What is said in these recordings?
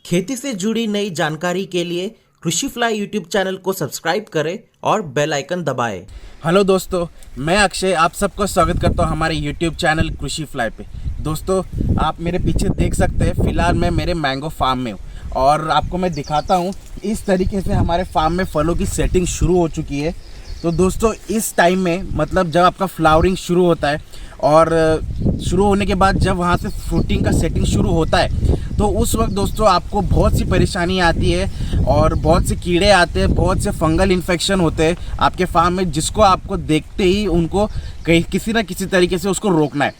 खेती से जुड़ी नई जानकारी के लिए कृषि फ्लाई यूट्यूब चैनल को सब्सक्राइब करें और बेल आइकन दबाएं। हेलो दोस्तों, मैं अक्षय आप सबको स्वागत करता हूं हमारे यूट्यूब चैनल कृषि फ्लाई पे। दोस्तों, आप मेरे पीछे देख सकते हैं, फिलहाल मैं मेरे मैंगो फार्म में हूँ और आपको मैं दिखाता हूँ इस तरीके से हमारे फार्म में फलों की सेटिंग शुरू हो चुकी है। तो दोस्तों, इस टाइम में मतलब जब आपका फ्लावरिंग शुरू होता है और शुरू होने के बाद जब वहाँ से फ्रूटिंग का सेटिंग शुरू होता है, तो उस वक्त दोस्तों आपको बहुत सी परेशानी आती है और बहुत से कीड़े आते हैं, बहुत से फंगल इन्फेक्शन होते हैं आपके फार्म में, जिसको आपको देखते ही उनको कहीं किसी ना किसी तरीके से उसको रोकना है।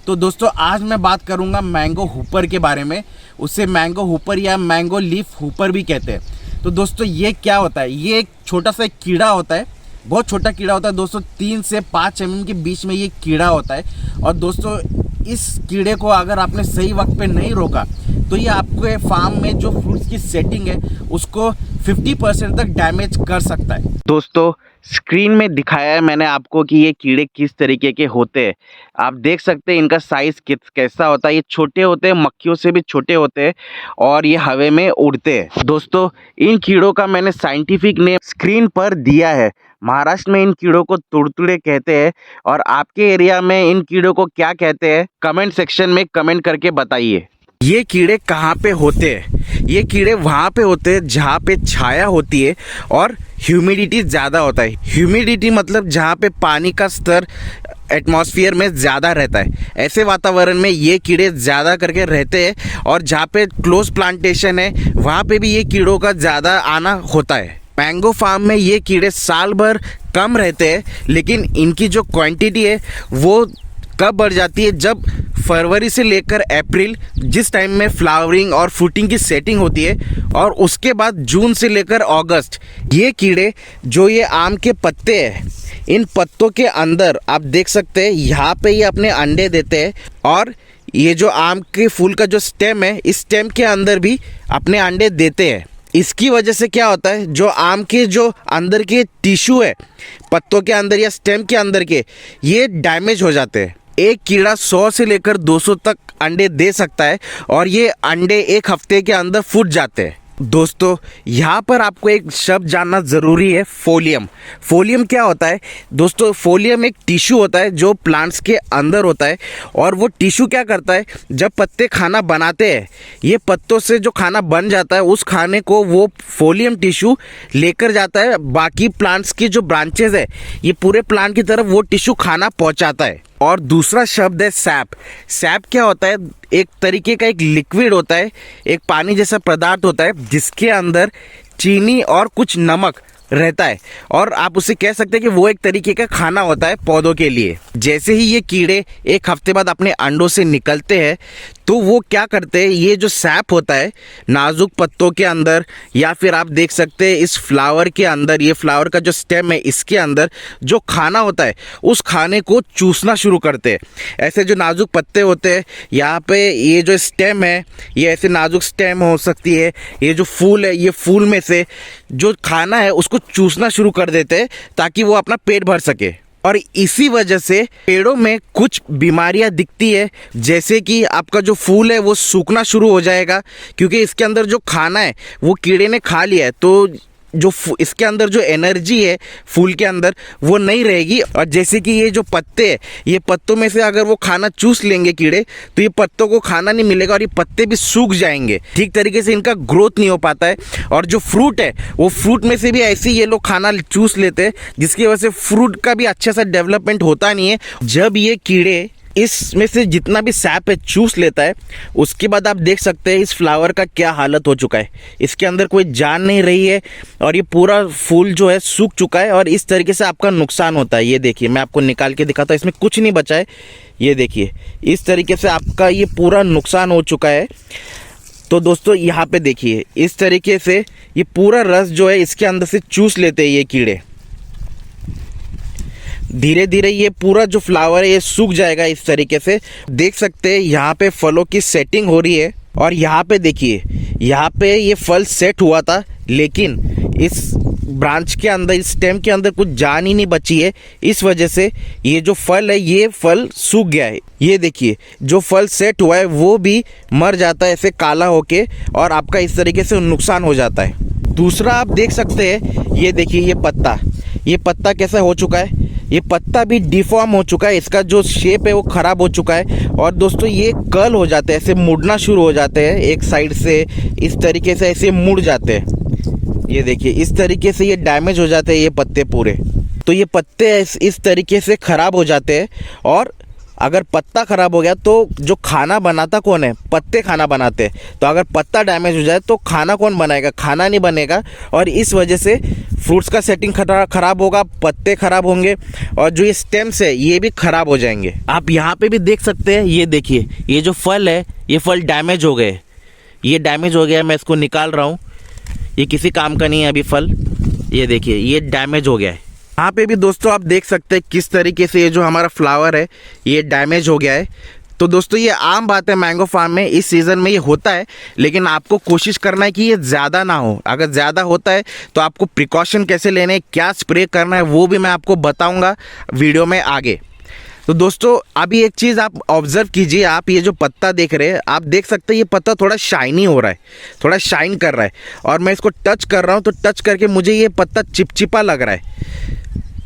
तो दोस्तों, आज मैं बात करूंगा मैंगो हुपर के बारे में। उसे मैंगो हुपर या मैंगो लीफ हुपर भी कहते हैं। तो दोस्तों, ये क्या होता है? ये एक छोटा सा कीड़ा होता है, बहुत छोटा कीड़ा होता है दोस्तों। 3 से 5 mm के बीच में ये कीड़ा होता है। और दोस्तों, इस कीड़े को अगर आपने सही वक्त पे नहीं रोका तो ये आपके फार्म में जो फ्रूट्स की सेटिंग है उसको 50% तक डैमेज कर सकता है। दोस्तों, स्क्रीन में दिखाया है मैंने आपको कि ये कीड़े किस तरीके के होते हैं। आप देख सकते हैं इनका साइज कैसा होता है। ये छोटे होते हैं, मक्खियों से भी छोटे होते हैं और ये हवा में उड़ते हैं। दोस्तों, इन कीड़ों का मैंने साइंटिफिक नेम स्क्रीन पर दिया है। महाराष्ट्र में इन कीड़ों को तुड़तुड़े कहते हैं और आपके एरिया में इन कीड़ों को क्या कहते हैं, कमेंट सेक्शन में कमेंट करके बताइए। ये कीड़े कहाँ पे होते हैं? ये कीड़े वहाँ पे होते हैं जहाँ पे छाया होती है और ह्यूमिडिटी ज़्यादा होता है। ह्यूमिडिटी मतलब जहाँ पे पानी का स्तर एटमॉस्फेयर में ज़्यादा रहता है। ऐसे वातावरण में ये कीड़े ज़्यादा करके रहते हैं और जहाँ पे क्लोज प्लांटेशन है वहाँ पे भी ये कीड़ों का ज़्यादा आना होता है। मैंगो फार्म में ये कीड़े साल भर कम रहते हैं, लेकिन इनकी जो क्वांटिटी है वो कब बढ़ जाती है? जब फरवरी से लेकर अप्रैल, जिस टाइम में फ्लावरिंग और फ्रूटिंग की सेटिंग होती है, और उसके बाद जून से लेकर अगस्त, ये कीड़े जो ये आम के पत्ते हैं, इन पत्तों के अंदर आप देख सकते हैं यहाँ पे ये अपने अंडे देते हैं। और ये जो आम के फूल का जो स्टेम है, इस स्टेम के अंदर भी अपने अंडे देते हैं। इसकी वजह से क्या होता है, जो आम के जो अंदर के टिश्यू है पत्तों के अंदर या स्टेम के अंदर के, ये डैमेज हो जाते हैं। एक कीड़ा 100 से लेकर 200 तक अंडे दे सकता है और ये अंडे एक हफ्ते के अंदर फूट जाते हैं। दोस्तों, यहाँ पर आपको एक शब्द जानना ज़रूरी है, फोलियम। फोलियम क्या होता है? दोस्तों, फोलियम एक टिश्यू होता है जो प्लांट्स के अंदर होता है और वो टिश्यू क्या करता है, जब पत्ते खाना बनाते हैं, ये पत्तों से जो खाना बन जाता है उस खाने को वो फोलियम टिश्यू लेकर जाता है बाकी प्लांट्स की जो ब्रांचेज है, ये पूरे प्लांट की तरफ वो टिश्यू खाना पहुँचाता है। और दूसरा शब्द है सैप। सैप क्या होता है? एक तरीके का एक लिक्विड होता है, एक पानी जैसा पदार्थ होता है जिसके अंदर चीनी और कुछ नमक रहता है और आप उसे कह सकते हैं कि वो एक तरीके का खाना होता है पौधों के लिए। जैसे ही ये कीड़े एक हफ्ते बाद अपने अंडों से निकलते हैं तो वो क्या करते हैं, ये जो सैप होता है नाजुक पत्तों के अंदर या फिर आप देख सकते हैं इस फ्लावर के अंदर, ये फ्लावर का जो स्टेम है इसके अंदर जो खाना होता है उस खाने को चूसना शुरू करते हैं। ऐसे जो नाजुक पत्ते होते हैं, यहाँ पे ये जो स्टेम है, ये ऐसे नाजुक स्टेम हो सकती है, ये जो फूल है, ये फूल में से जो खाना है उसको चूसना शुरू कर देते हैं ताकि वो अपना पेट भर सके। और इसी वजह से पेड़ों में कुछ बीमारियां दिखती है, जैसे कि आपका जो फूल है वो सूखना शुरू हो जाएगा क्योंकि इसके अंदर जो खाना है वो कीड़े ने खा लिया है। तो जो इसके अंदर जो एनर्जी है फूल के अंदर वो नहीं रहेगी। और जैसे कि ये जो पत्ते हैं, ये पत्तों में से अगर वो खाना चूस लेंगे कीड़े, तो ये पत्तों को खाना नहीं मिलेगा और ये पत्ते भी सूख जाएंगे, ठीक तरीके से इनका ग्रोथ नहीं हो पाता है। और जो फ्रूट है वो फ्रूट में से भी ऐसे ही ये लोग खाना चूस लेते हैं, जिसकी वजह से फ्रूट का भी अच्छा सा डेवलपमेंट होता नहीं है। जब ये कीड़े इसमें से जितना भी सैप है चूस लेता है, उसके बाद आप देख सकते हैं इस फ्लावर का क्या हालत हो चुका है। इसके अंदर कोई जान नहीं रही है और ये पूरा फूल जो है सूख चुका है और इस तरीके से आपका नुकसान होता है। ये देखिए, मैं आपको निकाल के दिखाता हूँ, इसमें कुछ नहीं बचा है। ये देखिए, इस तरीके से आपका ये पूरा नुकसान हो चुका है। तो दोस्तों, यहाँ पे देखिए, इस तरीके से ये पूरा रस जो है इसके अंदर से चूस लेते हैं ये कीड़े। धीरे धीरे ये पूरा जो फ्लावर है ये सूख जाएगा। इस तरीके से देख सकते हैं यहाँ पे फलों की सेटिंग हो रही है और यहाँ पे देखिए, यहाँ पे ये फल सेट हुआ था, लेकिन इस ब्रांच के अंदर, इस स्टेम के अंदर कुछ जान ही नहीं बची है। इस वजह से ये जो फल है, ये फल सूख गया है। ये देखिए, जो फल सेट हुआ है वो भी मर जाता है ऐसे काला होके, और आपका इस तरीके से नुकसान हो जाता है। दूसरा आप देख सकते हैं, ये देखिए ये पत्ता कैसा हो चुका है। ये पत्ता भी डिफॉर्म हो चुका है, इसका जो शेप है वो ख़राब हो चुका है। और दोस्तों ये कर्ल हो जाते हैं, ऐसे मुड़ना शुरू हो जाते हैं एक साइड से, इस तरीके से ऐसे मुड़ जाते हैं। ये देखिए, इस तरीके से ये डैमेज हो जाते हैं ये पत्ते पूरे। तो ये पत्ते इस तरीके से ख़राब हो जाते हैं। और अगर पत्ता ख़राब हो गया तो जो खाना बनाता कौन है? पत्ते खाना बनाते हैं। तो अगर पत्ता डैमेज हो जाए तो खाना कौन बनाएगा? खाना नहीं बनेगा। और इस वजह से फ्रूट्स का सेटिंग ख़राब होगा, पत्ते ख़राब होंगे, और जो ये स्टेम्स है ये भी ख़राब हो जाएंगे। आप यहाँ पे भी देख सकते हैं, ये देखिए, ये जो फल है ये फल डैमेज हो गए। ये डैमेज हो गया, मैं इसको निकाल रहा हूँ। ये किसी काम का नहीं है अभी फल। ये देखिए, ये डैमेज हो गया है। यहाँ पे भी दोस्तों आप देख सकते हैं किस तरीके से ये जो हमारा फ्लावर है ये डैमेज हो गया है। तो दोस्तों ये आम बात है मैंगो फार्म में, इस सीज़न में ये होता है, लेकिन आपको कोशिश करना है कि ये ज़्यादा ना हो। अगर ज़्यादा होता है तो आपको प्रिकॉशन कैसे लेने हैं, क्या स्प्रे करना है, वो भी मैं आपको बताऊँगा वीडियो में आगे। तो दोस्तों अभी एक चीज़ आप ऑब्ज़र्व कीजिए, आप ये जो पत्ता देख रहे हैं, आप देख सकते हैं ये पत्ता थोड़ा शाइनी हो रहा है, थोड़ा शाइन कर रहा है। और मैं इसको टच कर रहा हूँ तो टच करके मुझे ये पत्ता चिपचिपा लग रहा है।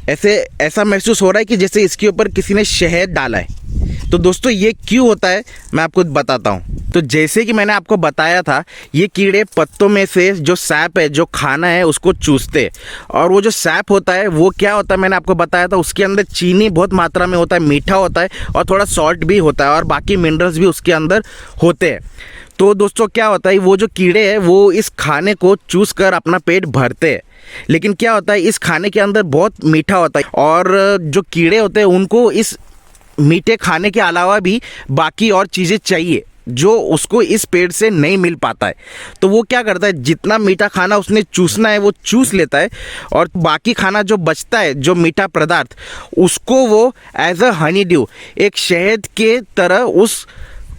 ऐसा महसूस हो रहा है कि जैसे इसके ऊपर किसी ने शहद डाला है। तो दोस्तों ये क्यों होता है मैं आपको बताता हूँ। तो जैसे कि मैंने आपको बताया था, ये कीड़े पत्तों में से जो सैप है, जो खाना है, उसको चूसते हैं। और वो जो सैप होता है वो क्या होता है, मैंने आपको बताया था, उसके अंदर चीनी बहुत मात्रा में होता है, मीठा होता है, और थोड़ा सॉल्ट भी होता है, और बाकी मिनरल्स भी उसके अंदर होते हैं। तो दोस्तों क्या होता है, वो जो कीड़े हैं वो इस खाने को चूस कर अपना पेट भरते हैं। लेकिन क्या होता है, इस खाने के अंदर बहुत मीठा होता है, और जो कीड़े होते हैं उनको इस मीठे खाने के अलावा भी बाकी और चीज़ें चाहिए जो उसको इस पेड़ से नहीं मिल पाता है। तो वो क्या करता है, जितना मीठा खाना उसने चूसना है वो चूस लेता है, और बाकी खाना जो बचता है, जो मीठा पदार्थ, उसको वो एज अ हनी ड्यू, एक शहद के तरह उस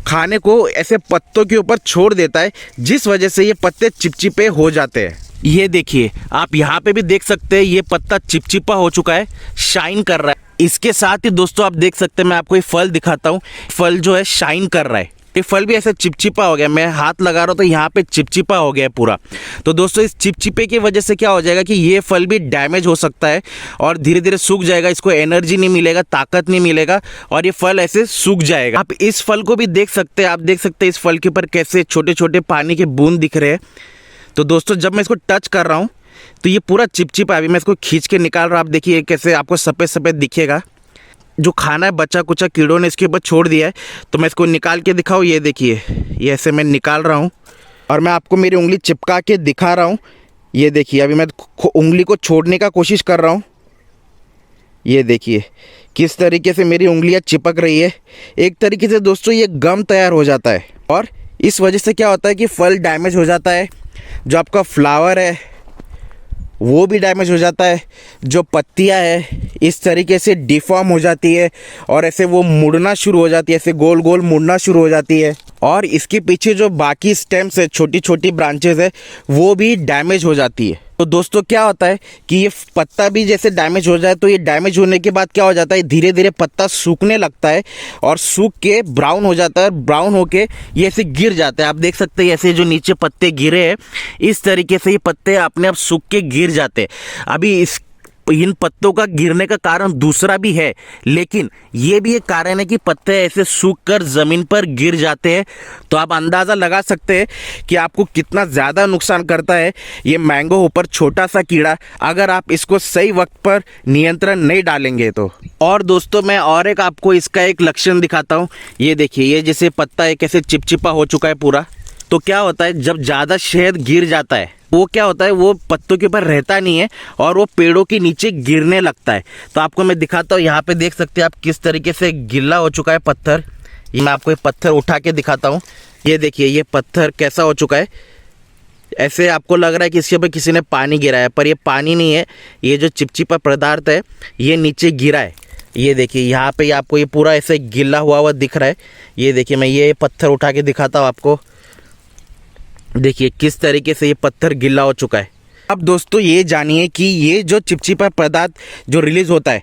खाने को ऐसे पत्तों के ऊपर छोड़ देता है, जिस वजह से ये पत्ते चिपचिपे हो जाते हैं। ये देखिए, आप यहाँ पे भी देख सकते हैं, ये पत्ता चिपचिपा हो चुका है, शाइन कर रहा है। इसके साथ ही दोस्तों आप देख सकते हैं, मैं आपको ये फल दिखाता हूँ। फल जो है शाइन कर रहा है, ये फल भी ऐसे चिपचिपा हो गया। मैं हाथ लगा रहा हूँ तो यहाँ पे चिपचिपा हो गया है पूरा। तो दोस्तों इस चिपचिपे की वजह से क्या हो जाएगा कि ये फल भी डैमेज हो सकता है, और धीरे धीरे सूख जाएगा, इसको एनर्जी नहीं मिलेगा, ताकत नहीं मिलेगा, और ये फल ऐसे सूख जाएगा। आप इस फल को भी देख सकते हैं, आप देख सकते हैं इस फल के ऊपर कैसे छोटे छोटे पानी के बूंद दिख रहे हैं। तो दोस्तों जब मैं इसको टच कर रहा हूँ तो ये पूरा चिपचिपा है। अभी मैं इसको खींच के निकाल रहा हूँ, आप देखिए कैसे आपको सफ़ेद सफ़ेद दिखेगा। जो खाना है बचा कुचा कीड़ों ने इसके ऊपर छोड़ दिया है। तो मैं इसको निकाल के दिखाऊँ, ये देखिए, ये ऐसे मैं निकाल रहा हूँ, और मैं आपको मेरी उंगली चिपका के दिखा रहा हूँ। ये देखिए, अभी मैं उंगली को छोड़ने का कोशिश कर रहा हूँ। ये देखिए किस तरीके से मेरी उंगलियाँ चिपक रही है। एक तरीके से दोस्तों ये गम तैयार हो जाता है, और इस वजह से क्या होता है कि फल डैमेज हो जाता है, जो आपका फ्लावर है वो भी डैमेज हो जाता है, जो पत्तियां है इस तरीके से डिफॉर्म हो जाती है, और ऐसे वो मुड़ना शुरू हो जाती है, ऐसे गोल गोल मुड़ना शुरू हो जाती है। और इसके पीछे जो बाकी स्टेम्स है, छोटी छोटी ब्रांचेस है, वो भी डैमेज हो जाती है। तो दोस्तों क्या होता है कि ये पत्ता भी जैसे डैमेज हो जाए, तो ये डैमेज होने के बाद क्या हो जाता है, धीरे धीरे पत्ता सूखने लगता है, और सूख के ब्राउन हो जाता है, और ब्राउन होके ये ऐसे गिर जाता है। आप देख सकते हैं ऐसे जो नीचे पत्ते गिरे हैं, इस तरीके से ये पत्ते अपने आप सूख के गिर जाते हैं। अभी इन पत्तों का गिरने का कारण दूसरा भी है, लेकिन ये भी एक कारण है कि पत्ते ऐसे सूखकर ज़मीन पर गिर जाते हैं। तो आप अंदाज़ा लगा सकते हैं कि आपको कितना ज़्यादा नुकसान करता है ये मैंगो ऊपर छोटा सा कीड़ा, अगर आप इसको सही वक्त पर नियंत्रण नहीं डालेंगे तो। और दोस्तों मैं और एक आपको इसका एक लक्षण दिखाता हूँ। ये देखिए, ये जैसे पत्ता है कैसे चिपचिपा हो चुका है पूरा। तो क्या होता है, जब ज़्यादा शहद गिर जाता है, वो क्या होता है, वो पत्तों के ऊपर रहता नहीं है, और वो पेड़ों के नीचे गिरने लगता है। तो आपको मैं दिखाता हूँ, यहाँ पे देख सकते हैं आप किस तरीके से गिल्ला हो चुका है पत्थर। ये मैं आपको ये पत्थर उठा के दिखाता हूँ। ये देखिए, ये पत्थर कैसा हो चुका है, ऐसे आपको लग रहा है कि इसके ऊपर किसी ने पानी गिराया है, पर ये पानी नहीं है, ये जो चिपचिपा पदार्थ है ये नीचे गिरा है। ये देखिए यहाँ पे आपको ये पूरा ऐसे गिल्ला हुआ दिख रहा है। ये देखिए, मैं ये पत्थर उठा के दिखाता हूँ आपको। देखिए किस तरीके से ये पत्थर गिल्ला हो चुका है। अब दोस्तों ये जानिए कि ये जो चिपचिपा पदार्थ जो रिलीज होता है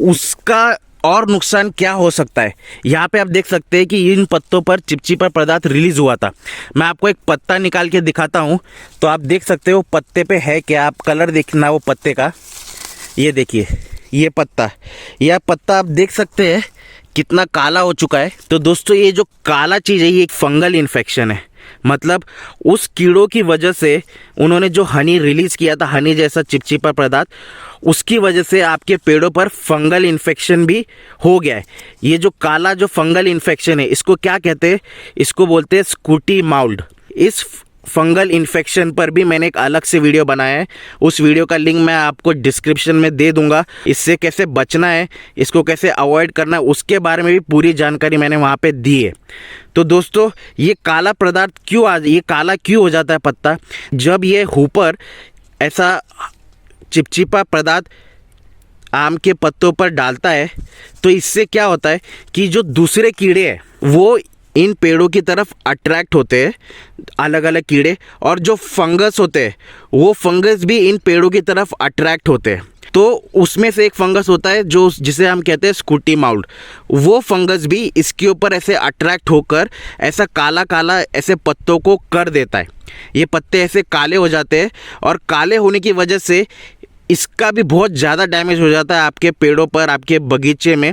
उसका और नुकसान क्या हो सकता है। यहाँ पे आप देख सकते हैं कि इन पत्तों पर चिपचिपा पदार्थ रिलीज हुआ था। मैं आपको एक पत्ता निकाल के दिखाता हूँ तो आप देख सकते हो पत्ते पे है क्या, आप कलर देखना वो पत्ते का। ये देखिए ये पत्ता आप देख सकते हैं कितना काला हो चुका है। तो दोस्तों ये जो काला चीज़ है ये एक फंगल इन्फेक्शन है। मतलब उस कीड़ों की वजह से उन्होंने जो हनी रिलीज़ किया था, हनी जैसा चिपचिपा पदार्थ, उसकी वजह से आपके पेड़ों पर फंगल इन्फेक्शन भी हो गया है। ये जो काला जो फंगल इन्फेक्शन है इसको क्या कहते हैं, इसको बोलते हैं स्कूटी माउल्ड। इस फंगल इन्फेक्शन पर भी मैंने एक अलग से वीडियो बनाया है, उस वीडियो का लिंक मैं आपको डिस्क्रिप्शन में दे दूंगा। इससे कैसे बचना है, इसको कैसे अवॉइड करना है, उसके बारे में भी पूरी जानकारी मैंने वहाँ पे दी है। तो दोस्तों ये काला पदार्थ ये काला क्यों हो जाता है पत्ता, जब ये हुपर ऐसा चिपचिपा पदार्थ आम के पत्तों पर डालता है तो इससे क्या होता है कि जो दूसरे कीड़े हैं वो इन पेड़ों की तरफ अट्रैक्ट होते हैं, अलग अलग कीड़े, और जो फंगस होते हैं वो फंगस भी इन पेड़ों की तरफ अट्रैक्ट होते हैं। तो उसमें से एक फंगस होता है जो जिसे हम कहते हैं स्कूटी माउल्ड, वो फंगस भी इसके ऊपर ऐसे अट्रैक्ट होकर ऐसा काला काला ऐसे पत्तों को कर देता है। ये पत्ते ऐसे काले हो जाते हैं और काले होने की वजह से इसका भी बहुत ज़्यादा डैमेज हो जाता है आपके पेड़ों पर, आपके बगीचे में।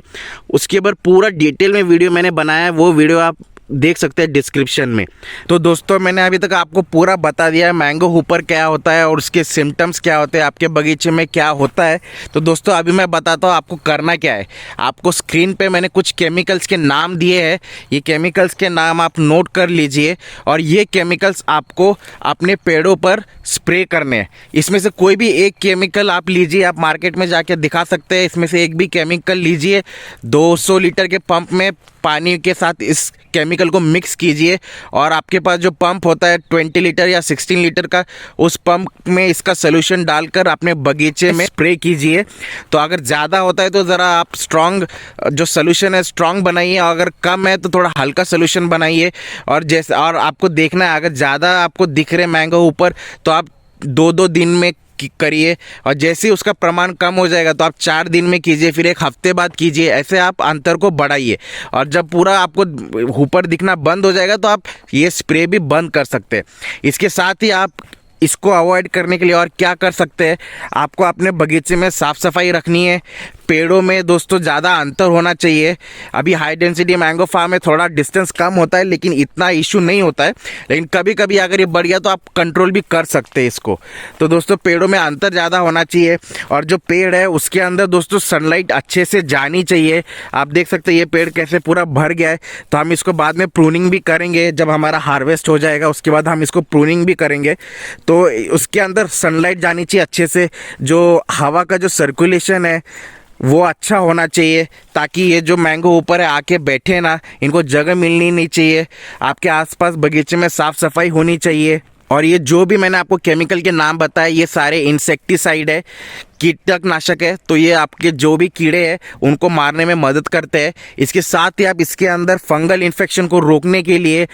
उसके ऊपर पूरा डिटेल में वीडियो मैंने बनाया है, वो वीडियो आप देख सकते हैं डिस्क्रिप्शन में। तो दोस्तों मैंने अभी तक आपको पूरा बता दिया है मैंगो हुपर क्या होता है और उसके सिम्टम्स क्या होते हैं, आपके बगीचे में क्या होता है। तो दोस्तों अभी मैं बताता हूँ आपको करना क्या है। आपको स्क्रीन पे मैंने कुछ केमिकल्स के नाम दिए हैं, ये केमिकल्स के नाम आप नोट कर लीजिए और ये केमिकल्स आपको अपने पेड़ों पर स्प्रे करने हैं। इसमें से कोई भी एक केमिकल आप लीजिए, आप मार्केट में जाके दिखा सकते हैं, इसमें से एक भी केमिकल लीजिए, 200 लीटर के पंप में पानी के साथ इस केमिकल को मिक्स कीजिए और आपके पास जो पंप होता है 20 लीटर या 16 लीटर का, उस पंप में इसका सोल्यूशन डालकर अपने बगीचे में स्प्रे कीजिए। तो अगर ज़्यादा होता है तो ज़रा आप स्ट्रॉन्ग जो सोल्यूशन है स्ट्रॉन्ग बनाइए, अगर कम है तो थोड़ा हल्का सोल्यूशन बनाइए। और आपको देखना है अगर ज़्यादा आपको दिख रहे मैंगो ऊपर तो आप 2-2 दिन में करिए, और जैसे ही उसका प्रमाण कम हो जाएगा तो आप 4 दिन में कीजिए, फिर 1 हफ्ते बाद कीजिए। ऐसे आप अंतर को बढ़ाइए और जब पूरा आपको ऊपर दिखना बंद हो जाएगा तो आप ये स्प्रे भी बंद कर सकते हैं। इसके साथ ही आप इसको अवॉइड करने के लिए और क्या कर सकते हैं, आपको अपने बगीचे में साफ़ सफाई रखनी है। पेड़ों में दोस्तों ज़्यादा अंतर होना चाहिए। अभी हाई डेंसिटी मैंगो फार्म में थोड़ा डिस्टेंस कम होता है लेकिन इतना इशू नहीं होता है, लेकिन कभी कभी अगर ये बढ़ गया तो आप कंट्रोल भी कर सकते हैं इसको। तो दोस्तों पेड़ों में अंतर ज़्यादा होना चाहिए और जो पेड़ है उसके अंदर दोस्तों सनलाइट अच्छे से जानी चाहिए। आप देख सकते हैं ये पेड़ कैसे पूरा भर गया है, तो हम इसको बाद में प्रूनिंग भी करेंगे। जब हमारा हार्वेस्ट हो जाएगा उसके बाद हम इसको प्रूनिंग भी करेंगे। तो उसके अंदर सनलाइट जानी चाहिए अच्छे से, जो हवा का जो सर्कुलेशन है वो अच्छा होना चाहिए ताकि ये जो मैंगो ऊपर है आके बैठे ना, इनको जगह मिलनी नहीं चाहिए। आपके आसपास बगीचे में साफ़ सफाई होनी चाहिए। और ये जो भी मैंने आपको केमिकल के नाम बताए ये सारे इंसेक्टिसाइड है, कीटनाशक है, तो ये आपके जो भी कीड़े हैं उनको मारने में मदद करते हैं। इसके साथ ही आप इसके अंदर फंगल इन्फेक्शन को रोकने के लिए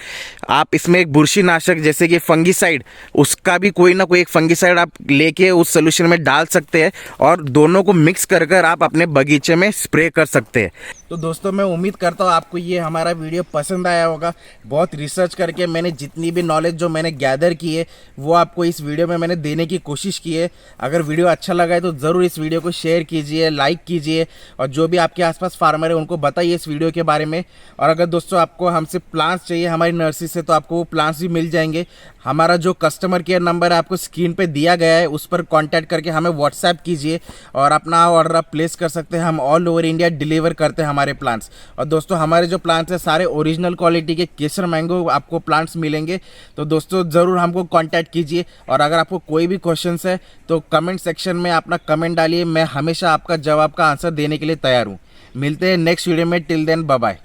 आप इसमें एक बुरशीनाशक जैसे कि फंगीसाइड, उसका भी कोई ना कोई एक फंगीसाइड आप लेके उस सोल्यूशन में डाल सकते हैं और दोनों को मिक्स कर कर आप अपने बगीचे में स्प्रे कर सकते हैं। तो दोस्तों मैं उम्मीद करता हूँ आपको ये हमारा वीडियो पसंद आया होगा। बहुत रिसर्च करके मैंने जितनी भी नॉलेज जो मैंने गैदर की है वो आपको इस वीडियो में मैंने देने की कोशिश की है। अगर वीडियो अच्छा लगा है तो ज़रूर इस वीडियो को शेयर कीजिए, लाइक कीजिए और जो भी आपके आसपास फार्मर है उनको बताइए इस वीडियो के बारे में। और अगर दोस्तों आपको हमसे प्लांट्स चाहिए हमारी नर्सरी से तो आपको वो प्लांट्स भी मिल जाएंगे। हमारा जो कस्टमर केयर नंबर है आपको स्क्रीन पे दिया गया है, उस पर कांटेक्ट करके हमें व्हाट्सएप कीजिए और अपना ऑर्डर आप प्लेस कर सकते हैं। हम ऑल ओवर इंडिया डिलीवर करते हैं हमारे प्लांट्स। और दोस्तों हमारे जो प्लांट्स हैं सारे ओरिजिनल क्वालिटी के केसर मैंगो आपको प्लांट्स मिलेंगे। तो दोस्तों ज़रूर हमको कांटेक्ट कीजिए और अगर आपको कोई भी क्वेश्चंस है तो कमेंट सेक्शन में अपना कमेंट डालिए। मैं हमेशा आपका जवाब का आंसर देने के लिए तैयार हूँ। मिलते हैं नेक्स्ट वीडियो में। Till then bye bye.